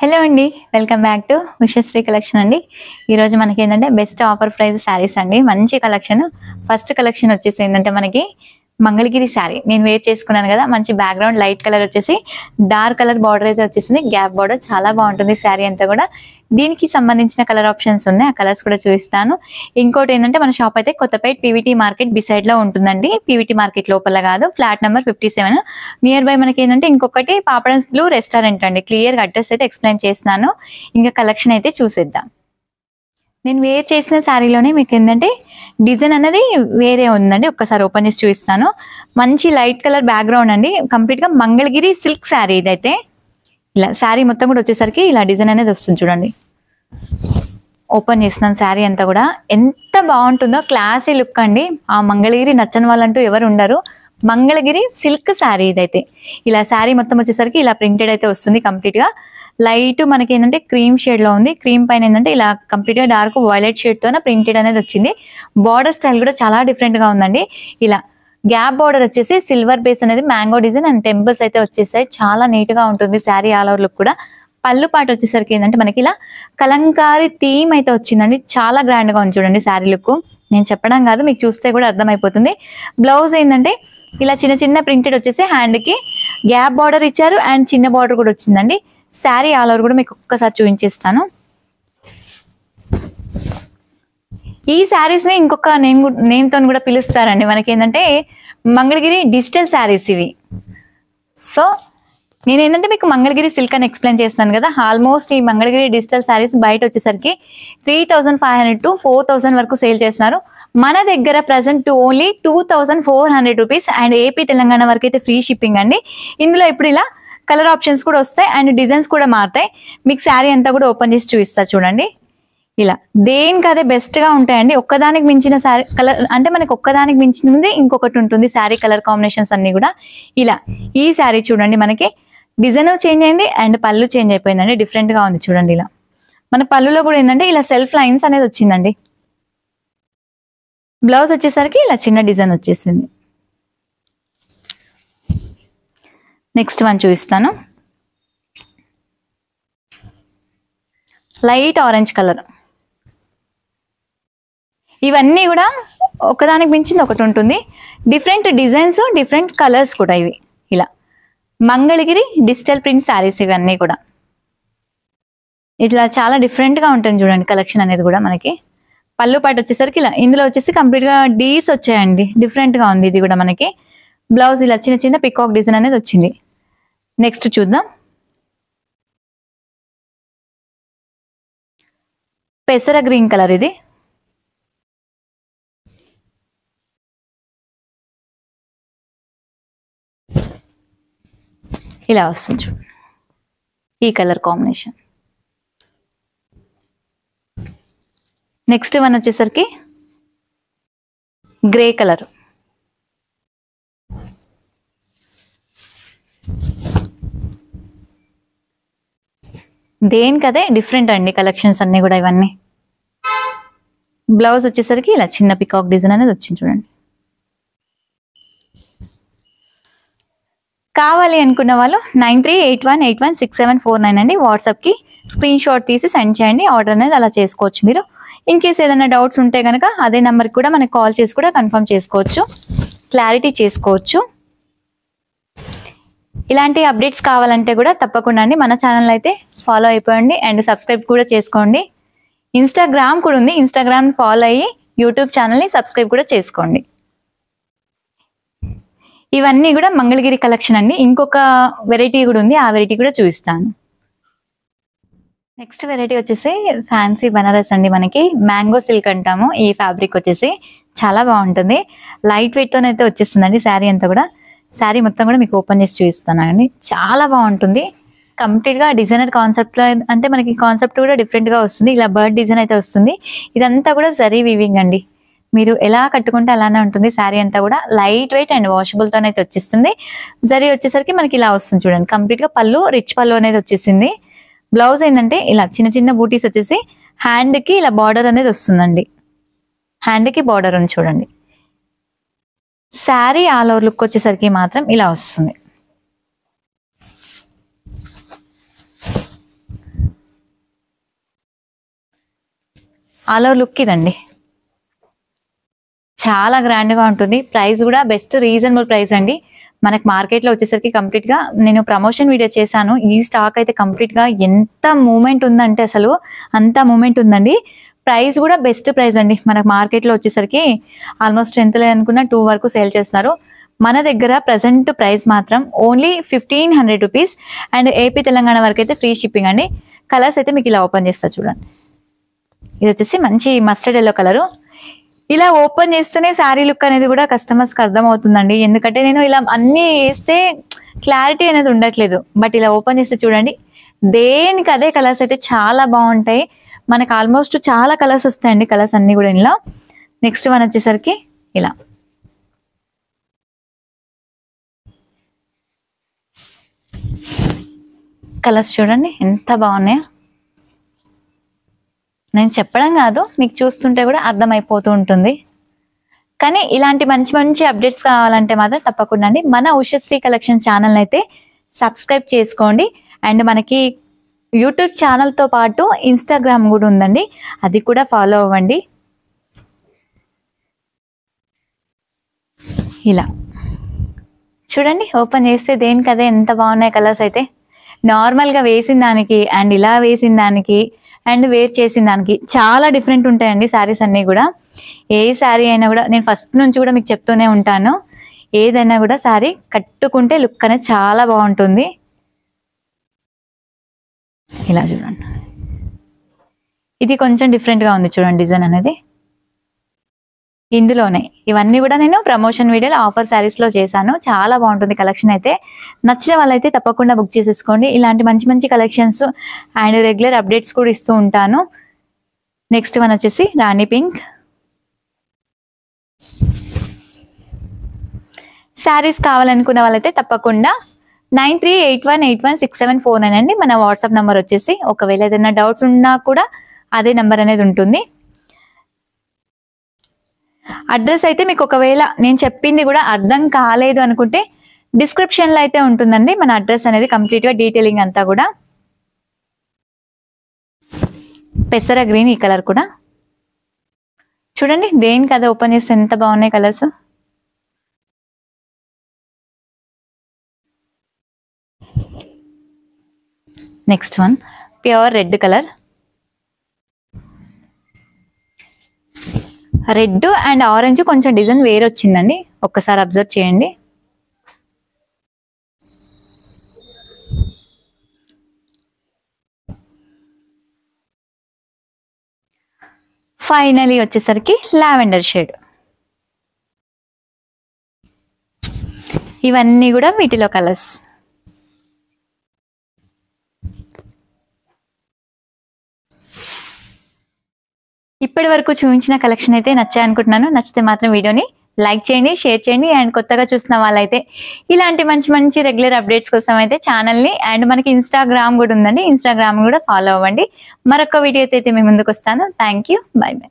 Hello అండి. Welcome back to Ushasri collection అండి. ఈరోజు మనకి ఏంటంటే బెస్ట్ ఆఫర్ ప్రైస్ శారీస్ అండి. మంచి కలెక్షన్. ఫస్ట్ కలెక్షన్ వచ్చేసి ఏంటంటే మనకి మంగళగిరి శారీ నేను వేర్ చేసుకున్నాను కదా. మంచి బ్యాక్గ్రౌండ్ లైట్ కలర్ వచ్చేసి డార్క్ కలర్ బార్డర్ అయితే వచ్చేసింది. గ్యాప్ బార్డర్ చాలా బాగుంటుంది శారీ అంతా కూడా. దీనికి సంబంధించిన కలర్ ఆప్షన్స్ ఉన్నాయి, ఆ కలర్స్ కూడా చూపిస్తాను. ఇంకోటి ఏంటంటే మన షాప్ అయితే కొత్తపేట పీవీటీ మార్కెట్ బిసైడ్ లో ఉంటుందండి. పీవీటీ మార్కెట్ లోపల కాదు, ఫ్లాట్ నెంబర్ 57. నియర్ బై మనకి ఏంటంటే ఇంకొకటి పాపడన్స్ బ్లూ రెస్టారెంట్ అండి. క్లియర్ అడ్రస్ అయితే ఎక్స్ప్లెయిన్ చేస్తున్నాను. ఇంకా కలెక్షన్ అయితే చూసేద్దాం. నేను వేర్ చేసిన శారీలోనే మీకు ఏంటంటే డిజైన్ అనేది వేరే ఉందండి. ఒక్కసారి ఓపెన్ చేసి చూపిస్తాను. మంచి లైట్ కలర్ బ్యాక్గ్రౌండ్ అండి. కంప్లీట్ గా మంగళగిరి సిల్క్ శారీ ఇదైతే. ఇలా శారీ మొత్తం కూడా వచ్చేసరికి ఇలా డిజైన్ అనేది వస్తుంది చూడండి. ఓపెన్ చేస్తున్నాను శారీ అంతా కూడా. ఎంత బాగుంటుందో, క్లాసీ లుక్ అండి. ఆ మంగళగిరి నచ్చని వాళ్ళంటూ ఎవరు ఉండరు. మంగళగిరి సిల్క్ శారీ ఇదైతే. ఇలా శారీ మొత్తం వచ్చేసరికి ఇలా ప్రింటెడ్ అయితే వస్తుంది కంప్లీట్ గా. లైట్ మనకి ఏంటంటే క్రీమ్ షేడ్ లో ఉంది. క్రీమ్ పైన ఏంటంటే ఇలా కంప్లీట్ గా డార్క్ వైలెట్ షేడ్ తో ప్రింటెడ్ అనేది వచ్చింది. బార్డర్ స్టైల్ కూడా చాలా డిఫరెంట్ గా ఉందండి. ఇలా గ్యాప్ బార్డర్ వచ్చేసి సిల్వర్ బేస్ అనేది మ్యాంగో డిజైన్ అండ్ టెంపుల్స్ అయితే వచ్చేసాయి. చాలా నీట్ గా ఉంటుంది శారీ ఆల్ ఓవర్ లుక్ కూడా. పళ్ళు పాటు వచ్చేసరికి ఏంటంటే మనకి ఇలా కలంకారీ థీమ్ అయితే వచ్చిందండి. చాలా గ్రాండ్ గా ఉంది చూడండి శారీ లుక్. నేను చెప్పడం కాదు, మీకు చూస్తే కూడా అర్థమైపోతుంది. బ్లౌజ్ ఏంటంటే ఇలా చిన్న చిన్న ప్రింటెడ్ వచ్చేసి హ్యాండ్ కి గ్యాప్ బార్డర్ ఇచ్చారు అండ్ చిన్న బార్డర్ కూడా వచ్చిందండి. శారీ ఆల్ ఓవర్ కూడా మీకు ఒక్కసారి చూపించేస్తాను. ఈ శారీస్ ని ఇంకొక నేమ్ తో కూడా పిలుస్తారండి. మనకి ఏంటంటే మంగళగిరి డిజిటల్ శారీస్ ఇవి. సో నేను ఏంటంటే మీకు మంగళగిరి సిల్క్ అని ఎక్స్ప్లెయిన్ చేస్తాను కదా. ఆల్మోస్ట్ ఈ మంగళగిరి డిజిటల్ శారీస్ బయట వచ్చేసరికి 3500 to 4000 వరకు సేల్ చేస్తున్నారు. మన దగ్గర present only 2400 rupees and AP Telangana వరకు అయితే ఫ్రీ షిప్పింగ్ అండి. ఇందులో ఇప్పుడు ఇలా కలర్ ఆప్షన్స్ కూడా వస్తాయి అండ్ డిజైన్స్ కూడా మారుతాయి. మీకు శారీ అంతా కూడా ఓపెన్ చేసి చూపిస్తా చూడండి. ఇలా దేనికి అదే బెస్ట్ గా ఉంటాయండి. ఒక్కదానికి మించిన శారీ కలర్ అంటే మనకి ఒక్కదానికి మించింది ఇంకొకటి ఉంటుంది శారీ కలర్ కాంబినేషన్స్ అన్ని కూడా. ఇలా ఈ శారీ చూడండి, మనకి డిజైన్ చేంజ్ అయింది అండ్ పళ్ళు చేంజ్ అయిపోయిందండి. డిఫరెంట్ గా ఉంది చూడండి. ఇలా మన పళ్ళులో కూడా ఏంటంటే ఇలా సెల్ఫ్ లైన్స్ అనేది వచ్చిందండి. బ్లౌజ్ వచ్చేసరికి ఇలా చిన్న డిజైన్ వచ్చేసింది. నెక్స్ట్ వన్ చూపిస్తాను. Light orange colour. ఇవన్నీ కూడా ఒకదానికి మించింది ఒకటి ఉంటుంది. డిఫరెంట్ డిజైన్స్, డిఫరెంట్ కలర్స్ కూడా ఇవి. ఇలా మంగళగిరి డిజిటల్ ప్రింట్ శారీస్ ఇవన్నీ కూడా ఇట్లా చాలా డిఫరెంట్ గా ఉంటుంది చూడండి. కలెక్షన్ అనేది కూడా మనకి పళ్ళు పాటు వచ్చేసరికి ఇలా ఇందులో వచ్చేసి కంప్లీట్ గా డీస్ వచ్చాయండి. డిఫరెంట్ గా ఉంది ఇది కూడా మనకి. బ్లౌజ్ ఇలా చిన్న చిన్న పికాక్ డిజైన్ అనేది వచ్చింది. నెక్స్ట్ చూద్దాం. పెసర గ్రీన్ కలర్ ఇది. ఇలా వస్తుంది చూడండి ఈ కలర్ కాంబినేషన్. నెక్స్ట్ వన్ వచ్చేసరికి గ్రే కలర్. దేనికదే డిఫరెంట్ అండి కలెక్షన్స్ అన్ని కూడా ఇవన్నీ. బ్లౌజ్ వచ్చేసరికి ఇలా చిన్న పికాక్ డిజైన్ అనేది వచ్చింది చూడండి. కావాలి అనుకున్న వాళ్ళు 9381816749 అండి. వాట్సాప్కి స్క్రీన్ షాట్ తీసి సెండ్ చేయండి. ఆర్డర్ అనేది అలా చేసుకోవచ్చు మీరు. ఇన్ కేస్ ఏదైనా డౌట్స్ ఉంటే కనుక అదే నెంబర్కి కూడా మనకి కాల్ చేసి కూడా కన్ఫర్మ్ చేసుకోవచ్చు, క్లారిటీ చేసుకోవచ్చు. ఇలాంటి అప్డేట్స్ కావాలంటే కూడా తప్పకుండా అండి మన ఛానల్ అయితే ఫాలో అయిపోయండి అండ్ సబ్స్క్రైబ్ కూడా చేసుకోండి. ఇన్స్టాగ్రామ్ కూడా ఉంది, ఇన్స్టాగ్రామ్ ఫాలో అయ్యి యూట్యూబ్ ఛానల్ని సబ్స్క్రైబ్ కూడా చేసుకోండి. ఇవన్నీ కూడా మంగళగిరి కలెక్షన్ అండి. ఇంకొక వెరైటీ కూడా ఉంది, ఆ వెరైటీ కూడా చూపిస్తాను. నెక్స్ట్ వెరైటీ వచ్చేసి ఫ్యాన్సీ బనారస్ అండి. మనకి మ్యాంగో సిల్క్ అంటాము. ఈ ఫ్యాబ్రిక్ వచ్చేసి చాలా బాగుంటుంది. లైట్ వెయిట్ తోనైతే వచ్చేస్తుందండి శారీ అంతా కూడా. శారీ మొత్తం కూడా మీకు ఓపెన్ చేసి చూపిస్తానండి. చాలా బాగుంటుంది. కంప్లీట్ గా డిజైనర్ కాన్సెప్ట్ లో అంటే మనకి కాన్సెప్ట్ కూడా డిఫరెంట్ గా వస్తుంది. ఇలా బర్డ్ డిజైన్ అయితే వస్తుంది. ఇదంతా కూడా జరీ వీవింగ్ అండి. మీరు ఎలా కట్టుకుంటే అలానే ఉంటుంది. శారీ అంతా కూడా లైట్ వెయిట్ అండ్ వాషబుల్ తోనైతే వచ్చేస్తుంది. జరీ వచ్చేసరికి మనకి ఇలా వస్తుంది చూడండి. కంప్లీట్ గా పళ్ళు రిచ్ పళ్ళు అనేది వచ్చేసింది. బ్లౌజ్ ఏంటంటే ఇలా చిన్న చిన్న బూటీస్ వచ్చేసి హ్యాండ్ కి ఇలా బార్డర్ అనేది వస్తుందండి. హ్యాండ్ కి బార్డర్ ఉంది చూడండి. శారీ ఆల్ ఓవర్ లుక్ వచ్చేసరికి మాత్రం ఇలా వస్తుంది. ఆల్ ఓవర్ లుక్ ఇదండి, చాలా గ్రాండ్ గా ఉంటుంది. ప్రైస్ కూడా బెస్ట్ రీజనబుల్ ప్రైస్ అండి. మనకి మార్కెట్ లో వచ్చేసరికి కంప్లీట్ గా నేను ప్రమోషన్ వీడియో చేశాను. ఈ స్టాక్ అయితే కంప్లీట్ గా ఎంత మూమెంట్ ఉందంటే అసలు అంత మూమెంట్ ఉందండి. ప్రైస్ కూడా బెస్ట్ ప్రైస్ అండి. మనకు మార్కెట్ లో వచ్చేసరికి ఆల్మోస్ట్ ఎంత లేదనుకున్నా 2 వరకు సేల్ చేస్తున్నారు. మన దగ్గర ప్రజెంట్ ప్రైస్ మాత్రం only 1500 rupees and AP Telangana వరకు అయితే ఫ్రీ షిప్పింగ్ అండి. కలర్స్ అయితే మీకు ఇలా ఓపెన్ చేస్తా చూడండి. ఇది వచ్చేసి మంచి మస్టర్డ్ ఎల్లో కలరు. ఇలా ఓపెన్ చేస్తేనే శారీ లుక్ అనేది కూడా కస్టమర్స్కి అర్థం అవుతుందండి. ఎందుకంటే నేను ఇలా అన్నీ వేస్తే క్లారిటీ అనేది ఉండట్లేదు, బట్ ఇలా ఓపెన్ చేస్తే చూడండి దేనికి అదే కలర్స్ అయితే చాలా బాగుంటాయి. మనకు ఆల్మోస్ట్ చాలా కలర్స్ వస్తాయండి, కలర్స్ అన్ని కూడా ఇలా. నెక్స్ట్ వన్ వచ్చేసరికి ఇలా కలర్స్ చూడండి ఎంత బాగున్నాయో. నేను చెప్పడం కాదు, మీకు చూస్తుంటే కూడా అర్థమైపోతూ ఉంటుంది. కానీ ఇలాంటి మంచి మంచి అప్డేట్స్ కావాలంటే మాత్రం తప్పకుండా అండి మన ఉషశ్రీ కలెక్షన్ ఛానల్ అయితే సబ్స్క్రైబ్ చేసుకోండి. అండ్ మనకి యూట్యూబ్ ఛానల్తో పాటు ఇన్స్టాగ్రామ్ కూడా ఉందండి, అది కూడా ఫాలో అవ్వండి. ఇలా చూడండి ఓపెన్ చేస్తే దేనికి అదే ఎంత బాగున్నాయి కలర్స్ అయితే. నార్మల్గా వేసిన దానికి అండ్ ఇలా వేసిన దానికి అండ్ వేర్ చేసిన దానికి చాలా డిఫరెంట్ ఉంటాయండి శారీస్ అన్నీ కూడా. ఏ శారీ అయినా కూడా నేను ఫస్ట్ నుంచి కూడా మీకు చెప్తూనే ఉంటాను, ఏదైనా కూడా శారీ కట్టుకుంటే లుక్ అనేది చాలా బాగుంటుంది. ఇలా చూడండి, ఇది కొంచెం డిఫరెంట్గా ఉంది చూడండి డిజైన్ అనేది. ఇందులోనే ఇవన్నీ కూడా నేను ప్రమోషన్ వీడియోలో ఆఫర్ శారీస్లో చేశాను. చాలా బాగుంటుంది కలెక్షన్ అయితే. నచ్చిన వాళ్ళైతే తప్పకుండా బుక్ చేసేసుకోండి. ఇలాంటి మంచి మంచి కలెక్షన్స్ అండ్ రెగ్యులర్ అప్డేట్స్ కూడా ఇస్తూ ఉంటాను. నెక్స్ట్ వన్ వచ్చేసి రాణి పింక్. శారీస్ కావాలనుకున్న వాళ్ళైతే తప్పకుండా 9381816749 అండి మన వాట్సాప్ నెంబర్ వచ్చేసి. ఒకవేళ ఏదైనా డౌట్స్ ఉన్నా కూడా అదే నెంబర్ అనేది ఉంటుంది. అడ్రస్ అయితే మీకు ఒకవేళ నేను చెప్పింది కూడా అర్థం కాలేదు అనుకుంటే డిస్క్రిప్షన్లో అయితే ఉంటుందండి మన అడ్రస్ అనేది కంప్లీట్గా డీటెయిలింగ్ అంతా కూడా. పెసర గ్రీన్ ఈ కలర్ కూడా చూడండి దేనికి అదే ఓపెన్ చేస్తే ఎంత బాగున్నాయి colours. Next one pure red colour. Red and orange కొంచెం డిజైన్ వేరే వచ్చిందండి, ఒక్కసారి అబ్జర్వ్ చేయండి. ఫైనలీ వచ్చేసరికి లావెండర్ షేడ్. ఇవన్నీ కూడా వీటిలో కలర్స్. ఇప్పటి వరకు చూపించిన కలెక్షన్ అయితే నచ్చాయి అనుకుంటున్నాను. నచ్చితే మాత్రం వీడియోని లైక్ చేయండి, షేర్ చేయండి. అండ్ కొత్తగా చూస్తున్న వాళ్ళైతే ఇలాంటి మంచి మంచి రెగ్యులర్ అప్డేట్స్ కోసం అయితే ఛానల్ని అండ్ మనకి ఇన్స్టాగ్రామ్ కూడా ఉందండి, ఇన్స్టాగ్రామ్ కూడా ఫాలో అవ్వండి. మరొక వీడియో అయితే మీ ముందుకు వస్తాను. Thank you, by by.